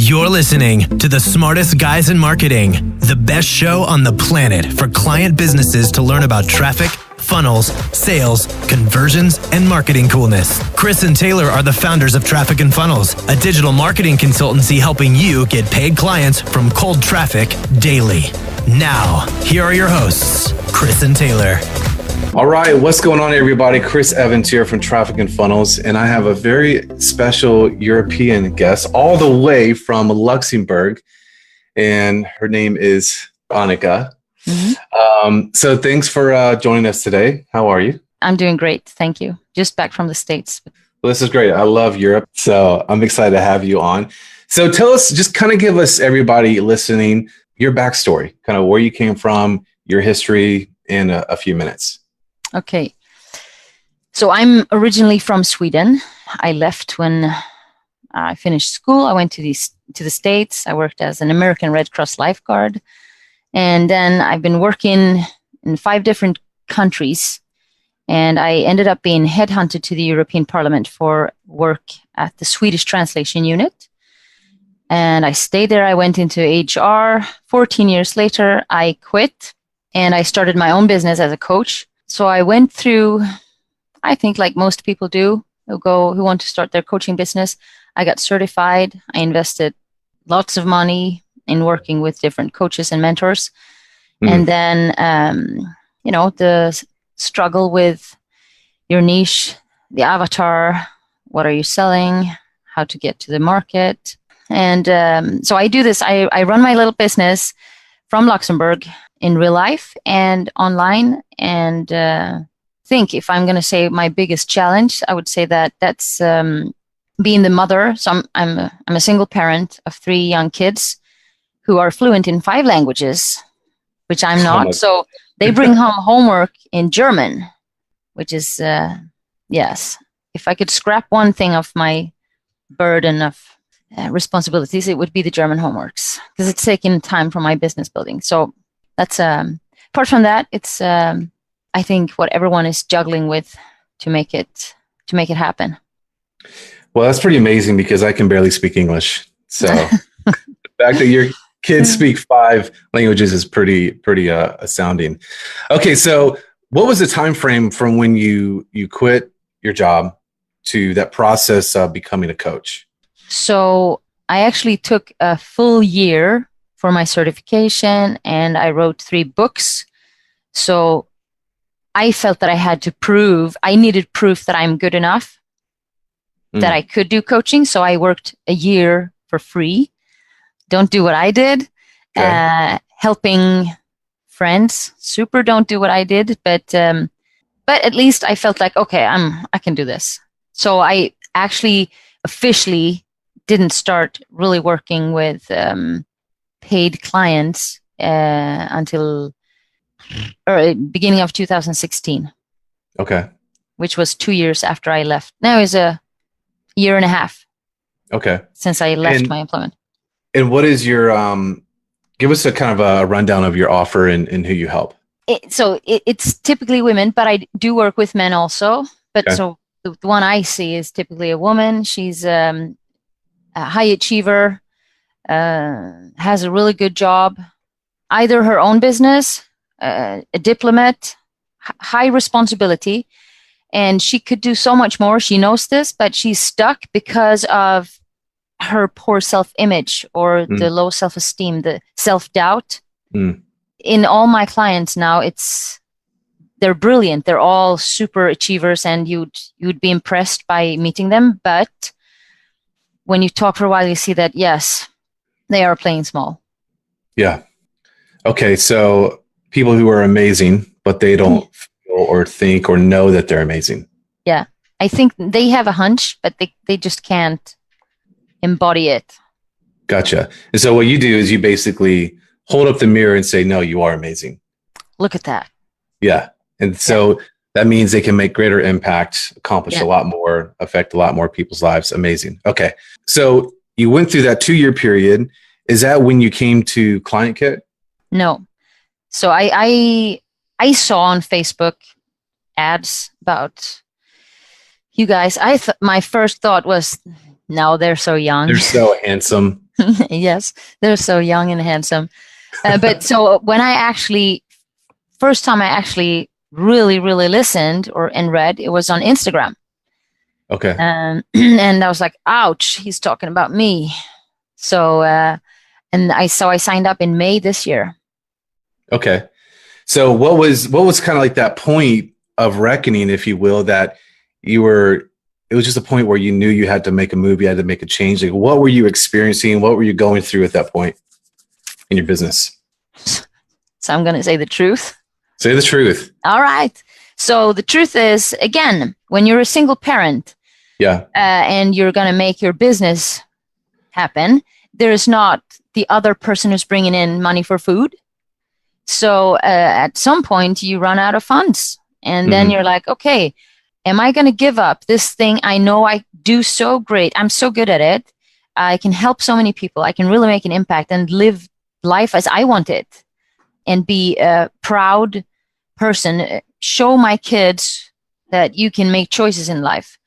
You're listening to the smartest guys in marketing, the best show on the planet for client businesses to learn about traffic, funnels, sales, conversions, and marketing coolness. Chris and Taylor are the founders of Traffic and Funnels, a digital marketing consultancy helping you get paid clients from cold traffic daily. Now, here are your hosts, Chris and Taylor. All right, what's going on, everybody? Chris Evans here from Traffic and Funnels, and I have a very special European guest all the way from Luxembourg, and her name is Annika. So thanks for joining us today. How are you? I'm doing great. Thank you. Just back from the States. Well, this is great. I love Europe, so I'm excited to have you on. So tell us, just kind of give us, everybody listening, your backstory, kind of where you came from, your history in a few minutes. Okay. So I'm originally from Sweden. I left when I finished school. I went to the States. I worked as an American Red Cross lifeguard. And then I've been working in 5 different countries. And I ended up being headhunted to the European Parliament for work at the Swedish translation unit. And I stayed there. I went into HR. 14 years later, I quit and I started my own business as a coach. So I went through, I think like most people do, who want to start their coaching business. I got certified. I invested lots of money in working with different coaches and mentors. And then, the struggle with your niche, the avatar, what are you selling, how to get to the market. And so I do this. I run my little business from Luxembourg in real life and online. And think if I'm going to say my biggest challenge, I would say that's being the mother. So I'm a single parent of 3 young kids who are fluent in 5 languages, which I'm not. So they bring home homework in German, which is, yes. If I could scrap one thing off my burden of responsibilities, it would be the German homeworks, because it's taking time from my business building. So that's apart from that, it's I think what everyone is juggling with to make it happen. Well, that's pretty amazing because I can barely speak English. So the fact that your kids speak 5 languages is pretty astounding. Okay, so what was the time frame from when you quit your job to that process of becoming a coach? So I actually took a full year for my certification and I wrote 3 books. So I felt that I needed proof that I'm good enough, that I could do coaching. So I worked a year for free. Don't do what I did. Okay. Helping friends. Super don't do what I did. But at least I felt like, okay, I can do this. So I actually officially didn't start really working with paid clients until beginning of 2016. Okay. Which was 2 years after I left. Now is a year and a half. Okay. Since I left my employment. And what is your, give us a kind of a rundown of your offer and who you help. It's typically women, but I do work with men also. But okay. So the one I see is typically a woman. She's a high achiever, has a really good job, either her own business, a diplomat, high responsibility, and she could do so much more. She knows this, but she's stuck because of her poor self-image or the low self-esteem, the self-doubt. In all my clients now, they're brilliant. They're all super achievers, and you'd be impressed by meeting them. But when you talk for a while, you see that, yes, they are playing small. Yeah. Okay. So people who are amazing, but they don't feel or think or know that they're amazing. Yeah. I think they have a hunch, but they just can't embody it. Gotcha. And so what you do is you basically hold up the mirror and say, no, you are amazing. Look at that. Yeah. And so that means they can make greater impact, accomplish a lot more, affect a lot more people's lives. Amazing. Okay. So you went through that 2-year period. Is that when you came to Client Kit? No. So I saw on Facebook ads about you guys. My first thought was, no, they're so young. They're so handsome. Yes, they're so young and handsome. But so when first time I actually really, really listened and read, it was on Instagram. Okay. And I was like, ouch, he's talking about me. So, I signed up in May this year. Okay. So what was kind of like that point of reckoning, if you will, that it was just a point where you knew you had to make a move, you had to make a change. Like, what were you experiencing? What were you going through at that point in your business? So I'm going to say the truth. Say the truth. All right. So the truth is, again, when you're a single parent, and you're going to make your business happen, there is not the other person who's bringing in money for food. So at some point you run out of funds, and then you're like, okay, am I going to give up this thing? I know I do so great. I'm so good at it. I can help so many people. I can really make an impact and live life as I want it and be a proud person. Show my kids that you can make choices in life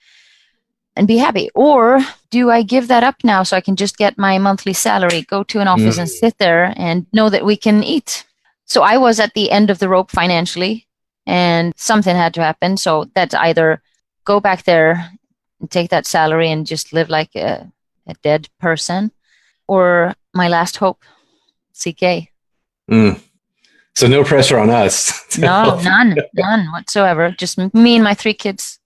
and be happy. Or do I give that up now so I can just get my monthly salary, go to an office and sit there and know that we can eat? So I was at the end of the rope financially, and something had to happen. So that's either go back there and take that salary and just live like a dead person, or my last hope, CK. So no pressure on us. No, none whatsoever. Just me and my 3 kids.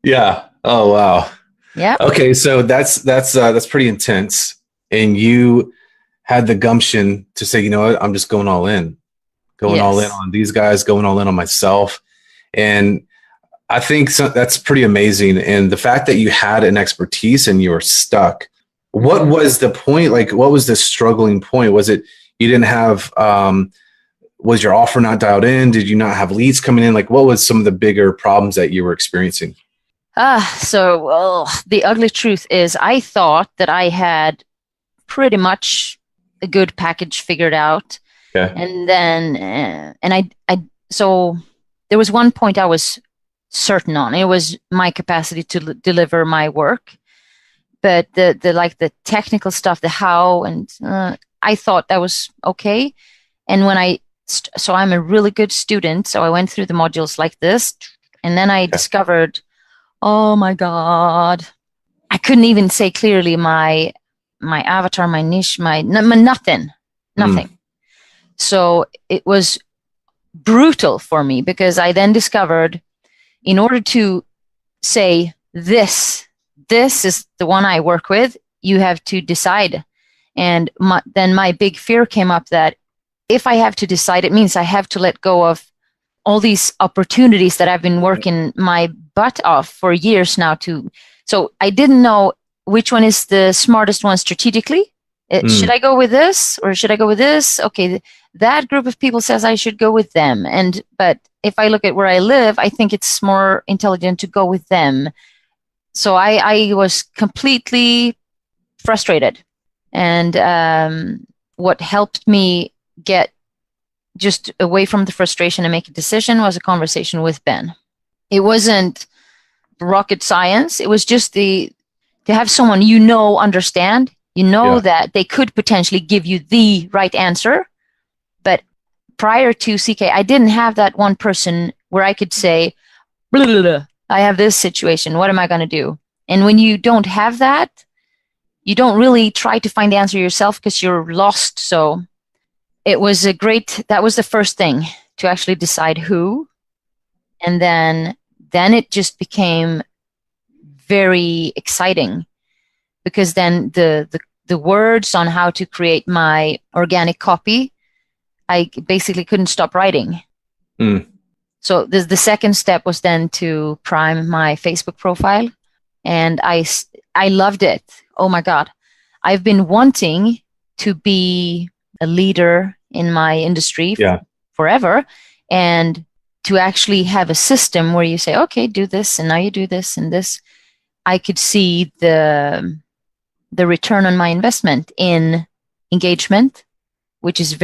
Yeah. Oh, wow. Yeah. Okay. So that's pretty intense. And you had the gumption to say, you know what, I'm just going all in. All in on these guys, going all in on myself. And I think that's pretty amazing. And the fact that you had an expertise and you were stuck, what was the point? Like, what was the struggling point? Was it you didn't have, was your offer not dialed in? Did you not have leads coming in? Like, what was some of the bigger problems that you were experiencing? The ugly truth is I thought that I had pretty much a good package figured out. Okay. And then, so there was one point I was certain on. It was my capacity to deliver my work, but the technical stuff, the how, and I thought that was okay. And when so I'm a really good student, so I went through the modules like this, and then I discovered, oh my God, I couldn't even say clearly my avatar, my niche, nothing. So it was brutal for me, because I then discovered, in order to say this is the one I work with, you have to decide. And then my big fear came up that if I have to decide, it means I have to let go of all these opportunities that I've been working my butt off for years now. So I didn't know which one is the smartest one strategically. Should I go with this or should I go with this? Okay, that group of people says I should go with them. But if I look at where I live, I think it's more intelligent to go with them. So I was completely frustrated. And what helped me get just away from the frustration and make a decision was a conversation with Ben. It wasn't rocket science. It was just to have someone understand. That they could potentially give you the right answer. But prior to CK, I didn't have that one person where I could say, blah, blah, blah, I have this situation. What am I going to do? And when you don't have that, you don't really try to find the answer yourself because you're lost. So it was that was the first thing, to actually decide who. And then it just became very exciting, because then the words on how to create my organic copy, I basically couldn't stop writing. So the second step was then to prime my Facebook profile, and I loved it. Oh my God. I've been wanting to be a leader in my industry forever, and to actually have a system where you say, okay, do this, and now you do this and this. I could see the return on my investment in engagement, which is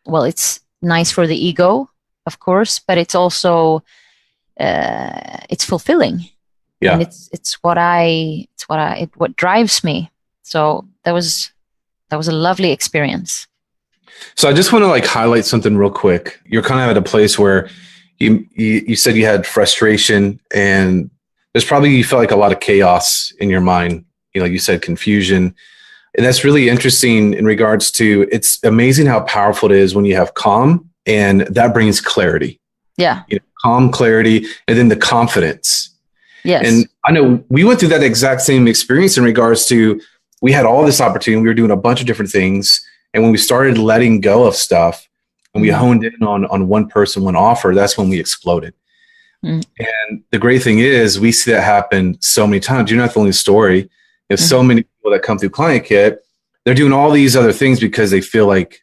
it's nice for the ego, of course, but it's also, it's fulfilling. Yeah. And it's what drives me. So that was that was a lovely experience. So I just want to like highlight something real quick. You're kind of at a place where you said you had frustration, and there's probably, you felt like a lot of chaos in your mind. You know, you said confusion. And that's really interesting in regards to, it's amazing how powerful it is when you have calm, and that brings clarity. Yeah. You know, calm, clarity, and then the confidence. Yes. And I know we went through that exact same experience in regards to, we had all this opportunity. We were doing a bunch of different things. And when we started letting go of stuff and we honed in on one person, one offer, that's when we exploded. And the great thing is, we see that happen so many times. You're not the only story. There's so many people that come through Client Kit. They're doing all these other things because they feel like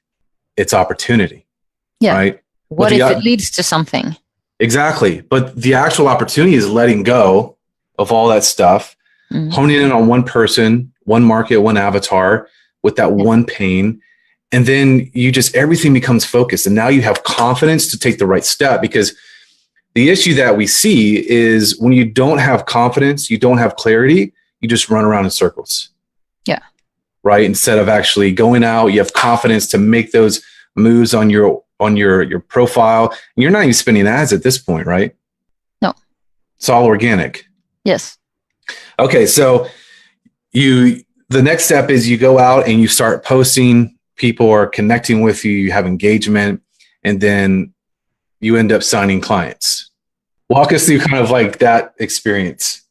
it's opportunity. Yeah. Right. What if it leads to something? Exactly. But the actual opportunity is letting go of all that stuff, honing in on one person, one market, one avatar with that one pain. And then you just, everything becomes focused. And now you have confidence to take the right step, because the issue that we see is when you don't have confidence, you don't have clarity, you just run around in circles. Yeah. Right. Instead of actually going out, you have confidence to make those moves on your profile. And you're not even spending ads at this point, right? No. It's all organic. Yes. Okay. So the next step is you go out and you start posting, people are connecting with you, you have engagement, and then you end up signing clients. Walk us through kind of like that experience.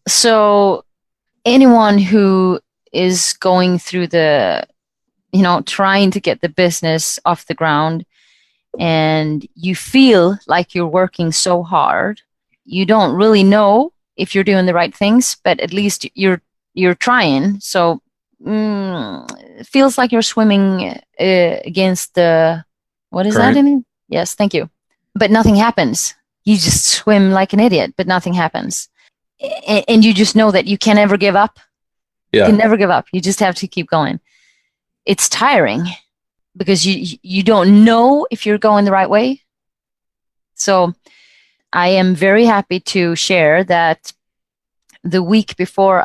So anyone who is going through the, trying to get the business off the ground, and you feel like you're working so hard, you don't really know if you're doing the right things, but at least you're trying. So it feels like you're swimming against the, what is current. that in? Yes, thank you. But nothing happens. You just swim like an idiot, but nothing happens. And you just know that you can never give up. Yeah. You can never give up. You just have to keep going. It's tiring because you don't know if you're going the right way. So I am very happy to share that the week before,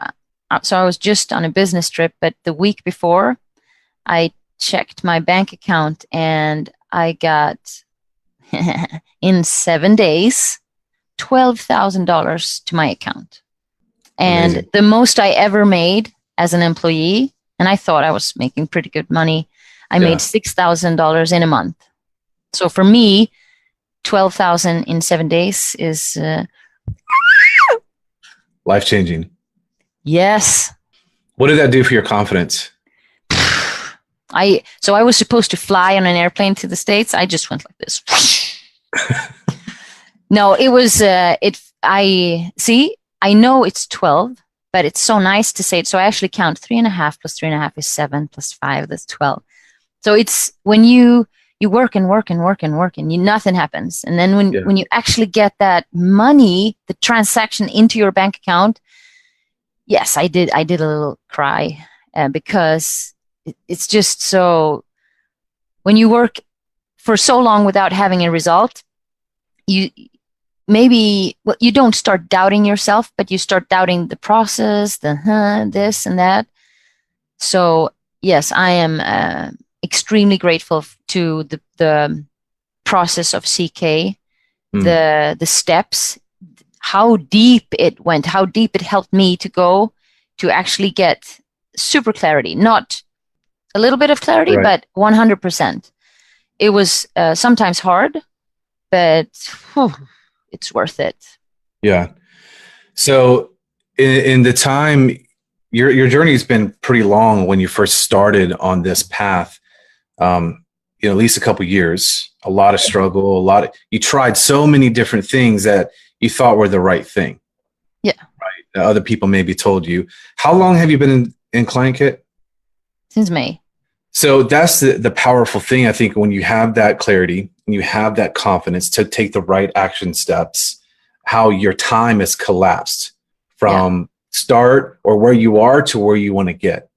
so I was just on a business trip, but the week before I checked my bank account and I got in 7 days, $12,000 to my account. And Amazing. the most I ever made as an employee, and I thought I was making pretty good money, I made $6,000 in a month. So for me, 12,000 in 7 days is Life-changing. Yes. What did that do for your confidence? So I was supposed to fly on an airplane to the States. I just went like this. No, it was, I know it's 12, but it's so nice to say it. So I actually count 3.5 plus 3.5 is 7 plus 5, that's 12. So it's when you work and work and work and work and nothing happens. And then when you actually get that money, the transaction into your bank account, yes, I did a little cry because it's just so, when you work for so long without having a result, you don't start doubting yourself, but you start doubting the process, this and that. So yes, I am extremely grateful to the process of CK, the steps, how deep it went, how deep it helped me to go to actually get super clarity, not a little bit of clarity, but 100%. It was sometimes hard, but it's worth it. Yeah. So in the time, your journey has been pretty long when you first started on this path. At least a couple years, a lot of struggle, you tried so many different things that you thought were the right thing. Yeah. Right. That other people maybe told you. How long have you been in Client Kit? Since May. So that's the powerful thing. I think when you have that clarity and you have that confidence to take the right action steps, how your time has collapsed from start or where you are to where you want to get.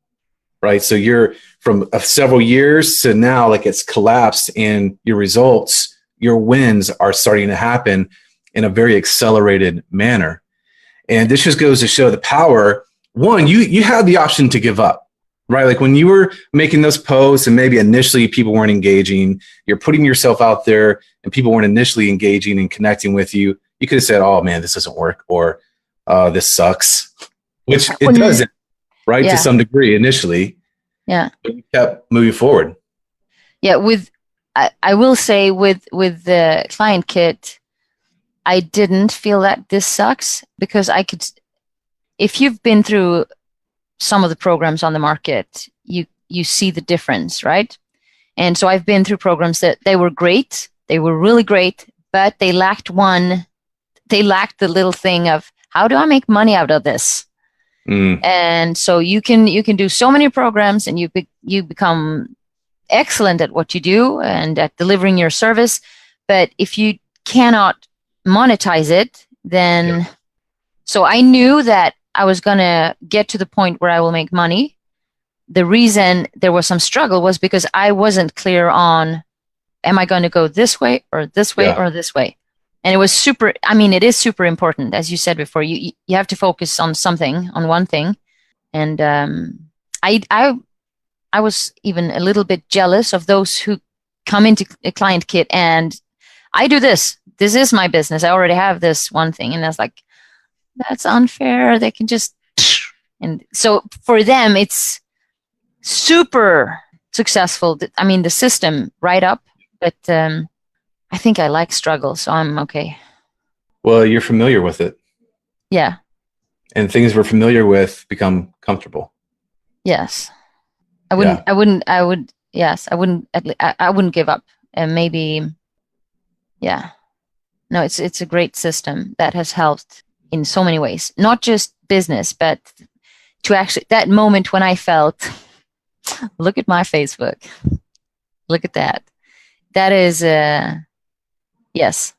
Right. So you're from several years to now, like it's collapsed, and your results, your wins are starting to happen in a very accelerated manner. And this just goes to show the power. One, you had the option to give up. right? Like when you were making those posts and maybe initially people weren't engaging, you're putting yourself out there and people weren't initially engaging and connecting with you. You could have said, oh man, this doesn't work, or this sucks, which it doesn't, right? Yeah. To some degree initially. Yeah. But you kept moving forward. Yeah. I will say with the client kit, I didn't feel that this sucks, because if you've been through some of the programs on the market, you see the difference, right? And so I've been through programs that they were great, they were really great, but they lacked the little thing of, how do I make money out of this? And so you can do so many programs and you become excellent at what you do and at delivering your service, but if you cannot monetize it, then so I knew that I was going to get to the point where I will make money. The reason there was some struggle was because I wasn't clear on, am I going to go this way or this way or this way? And it was it is super important. As you said before, you have to focus on something, on one thing. And I was even a little bit jealous of those who come into a client kit and I do this. This is my business. I already have this one thing. And I was like, that's unfair. They can just, and so for them, it's super successful. I mean, the system right up, but I think I like struggle, so I'm okay. Well, you're familiar with it. Yeah. And things we're familiar with become comfortable. Yes. I wouldn't give up. And maybe, yeah. No, it's a great system that has helped in so many ways, not just business, but to actually, that moment when I felt, look at my Facebook, look at that. That is, yes,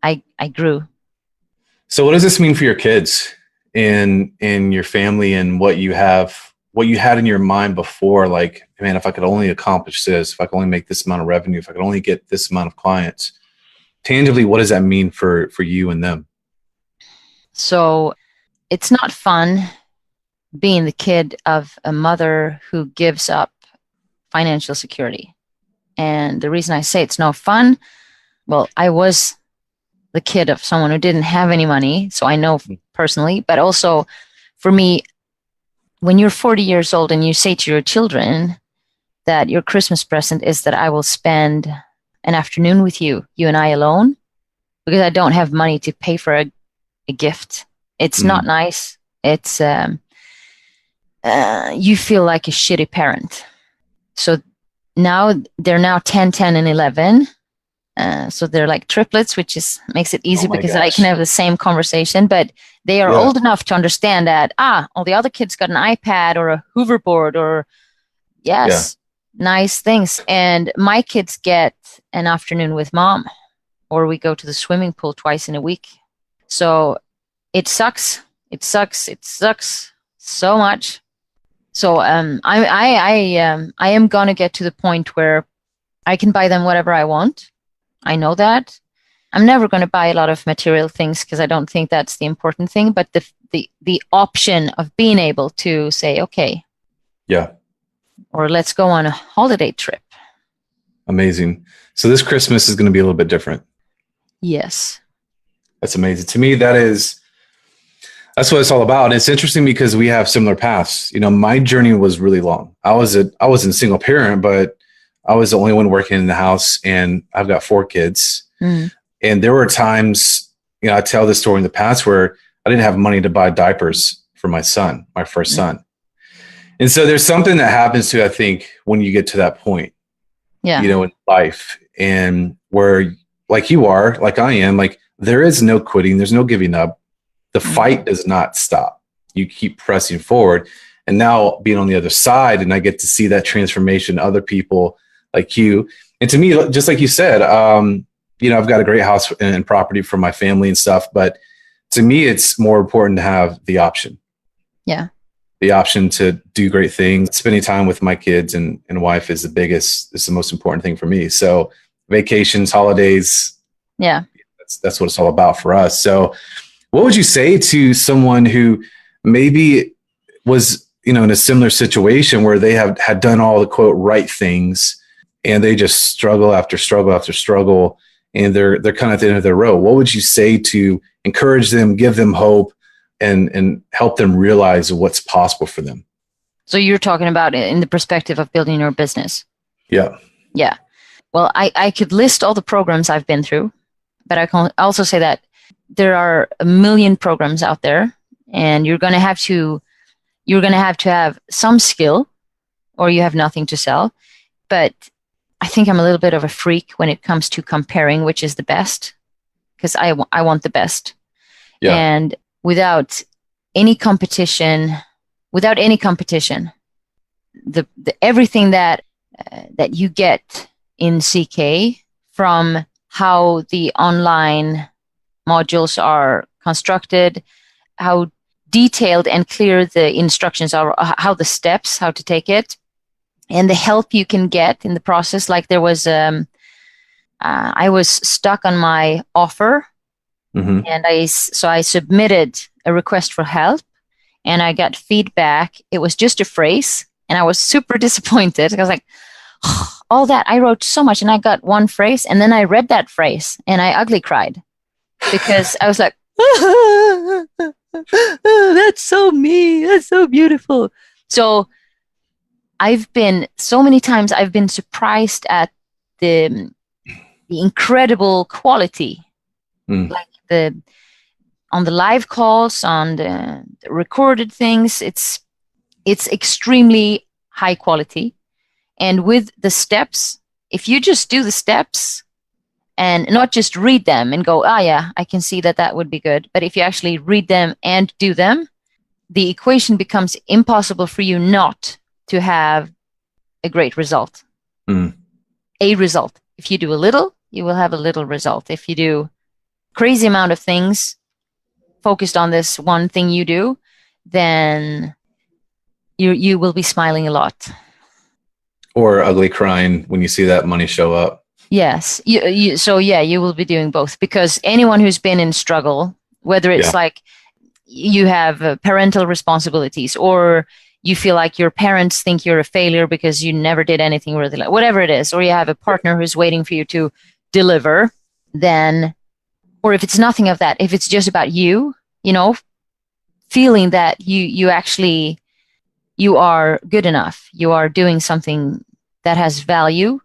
I grew. So what does this mean for your kids and your family and what you had in your mind before? Like, man, if I could only accomplish this, if I could only make this amount of revenue, if I could only get this amount of clients, tangibly, what does that mean for you and them? So it's not fun being the kid of a mother who gives up financial security. And the reason I say it's no fun, well, I was the kid of someone who didn't have any money, so I know personally, but also for me, when you're 40 years old and you say to your children that your Christmas present is that I will spend an afternoon with you and I alone, because I don't have money to pay for a gift. It's not nice. It's, you feel like a shitty parent. So now they're 10, 10, and 11. So they're like triplets, which makes it easy because I can have the same conversation, but they are old enough to understand that, all the other kids got an iPad or a hoverboard or nice things. And my kids get an afternoon with mom, or we go to the swimming pool twice in a week. So it sucks. It sucks so much. So I am gonna get to the point where I can buy them whatever I want. I know that. I'm never going to buy a lot of material things because I don't think that's the important thing. But the option of being able to say, okay, or let's go on a holiday trip. Amazing. So this Christmas is going to be a little bit different. Yes. That's amazing. To me, that's what it's all about. And it's interesting because we have similar paths. You know, my journey was really long. I wasn't a single parent, but I was the only one working in the house, and I've got 4 kids. And there were times, I tell this story in the past where I didn't have money to buy diapers for my son, my first son. And so there's something that happens to, I think, when you get to that point, in life, and where, like you are, like I am, like there is no quitting. There's no giving up. The fight does not stop. You keep pressing forward. And now being on the other side, and I get to see that transformation, other people like you. And to me, just like you said, I've got a great house and property for my family and stuff, but to me, it's more important to have the option. Yeah. The option to do great things. Spending time with my kids and wife is the most important thing for me. So vacations, holidays. Yeah. That's what it's all about for us. So what would you say to someone who maybe was in a similar situation where they had done all the quote right things, and they just struggle after struggle after struggle, and they're kind of at the end of their road. What would you say to encourage them, give them hope, and help them realize what's possible for them? So you're talking about in the perspective of building your business. Yeah. Yeah. Well, I could list all the programs I've been through, but I can also say that there are a million programs out there, and you're going to have to have some skill, or you have nothing to sell. But I think I'm a little bit of a freak when it comes to comparing which is the best, because I want the best. Yeah. And without any competition, the everything that you get in CK, from how the online modules are constructed, how detailed and clear the instructions are, how the steps, how to take it, and the help you can get in the process. Like there was, I was stuck on my offer, and I submitted a request for help, and I got feedback. It was just a phrase, and I was super disappointed. I was like, oh, all that I wrote so much, and I got one phrase, and then I read that phrase, and I ugly cried, because I was like, that's so me. That's so beautiful. So so many times I've been surprised at the incredible quality, like on the live calls, on the recorded things. It's extremely high quality. And with the steps, if you just do the steps and not just read them and go, yeah, I can see that would be good. But if you actually read them and do them, the equation becomes impossible for you not to have a great result. A result. If you do a little, you will have a little result. If you do crazy amount of things focused on this one thing you do, then you will be smiling a lot. Or ugly crying when you see that money show up. Yes. You will be doing both, because anyone who's been in struggle, whether it's like you have parental responsibilities, or you feel like your parents think you're a failure because you never did anything really, whatever it is, or you have a partner who's waiting for you to deliver, then, or if it's nothing of that, if it's just about you, feeling that you are good enough, you are doing something that has value,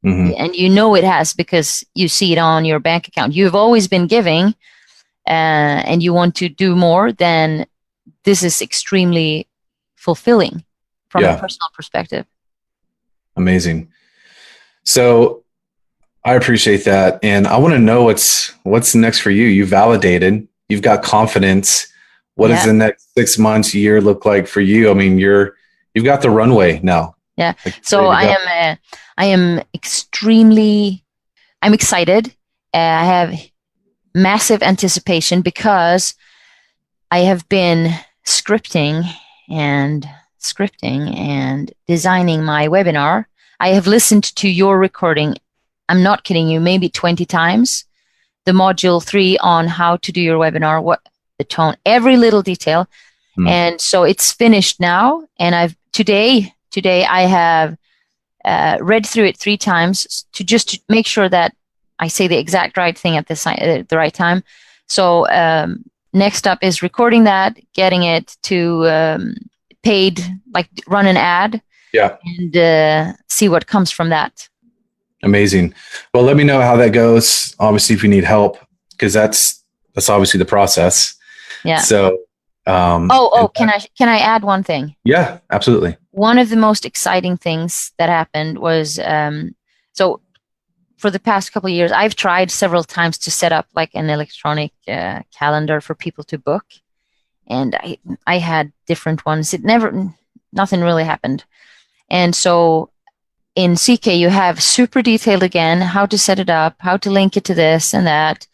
and it has, because you see it on your bank account. You've always been giving, and you want to do more, then this is extremely fulfilling from a personal perspective. Amazing. So I appreciate that. And I want to know what's next for you. You validated, you've got confidence. What does the next 6 months, year look like for you? I mean, you've got the runway now. Yeah. So I am I'm excited. I have massive anticipation, because I have been scripting and designing my webinar. I have listened to your recording. I'm not kidding you, maybe 20 times. The module 3 on how to do your webinar, what the tone, every little detail. And so it's finished now. And today I have read through it 3 times to make sure that I say the exact right thing at the right time. So next up is recording that, getting it to paid, like run an ad, and see what comes from that. Amazing. Well, let me know how that goes. Obviously, if you need help, because that's obviously the process. Yeah. So. Can I add one thing? Yeah, absolutely. One of the most exciting things that happened was, so for the past couple of years, I've tried several times to set up like an electronic calendar for people to book. And I had different ones. Nothing really happened. And so in CK, you have super detailed again, how to set it up, how to link it to this and that.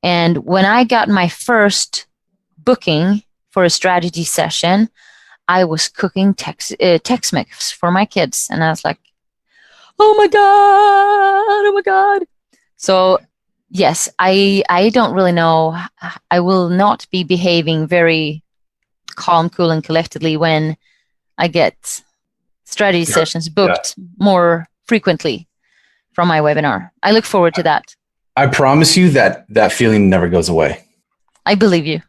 And when I got my first booking for a strategy session, I was cooking Tex-Mex for my kids. And I was like, oh my God. So yes, I don't really know. I will not be behaving very calm, cool, and collectedly when I get strategy sessions booked more frequently from my webinar. I look forward to that. I promise you that feeling never goes away. I believe you.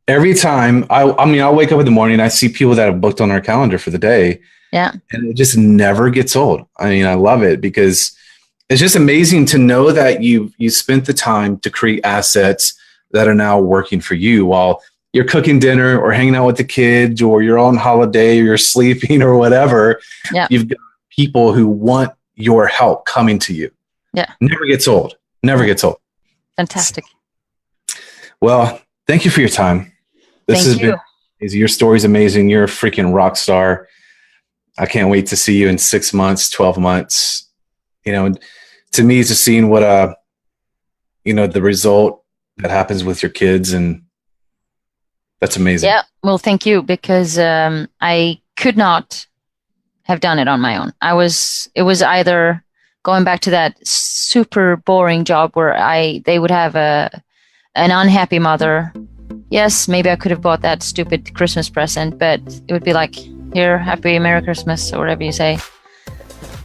Every time I'll wake up in the morning and I see people that have booked on our calendar for the day. Yeah. And it just never gets old. I mean, I love it because it's just amazing to know that you spent the time to create assets that are now working for you while you're cooking dinner or hanging out with the kids or you're on holiday or you're sleeping or whatever. Yeah. You've got people who want your help coming to you. Yeah. Never gets old. Never gets old. Fantastic. Well, thank you for your time. This has been amazing. Your story's amazing. You're a freaking rock star. I can't wait to see you in 6 months, 12 months. You know, to me, it's just seeing what, the result that happens with your kids. And that's amazing. Yeah. Well, thank you, because I could not have done it on my own. It was either going back to that super boring job where they would have an unhappy mother. Yes, maybe I could have bought that stupid Christmas present, but it would be like, here, happy Merry Christmas, or whatever you say.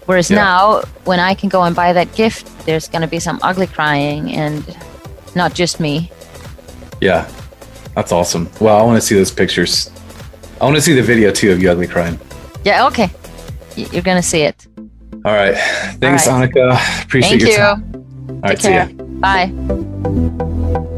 Whereas now, when I can go and buy that gift, there's going to be some ugly crying and not just me. Yeah, that's awesome. Well, I want to see those pictures. I want to see the video too of you ugly crying. Yeah, okay. You're going to see it. All right. Thanks, Annika. Appreciate your time. Thank you. All right, see ya. Bye.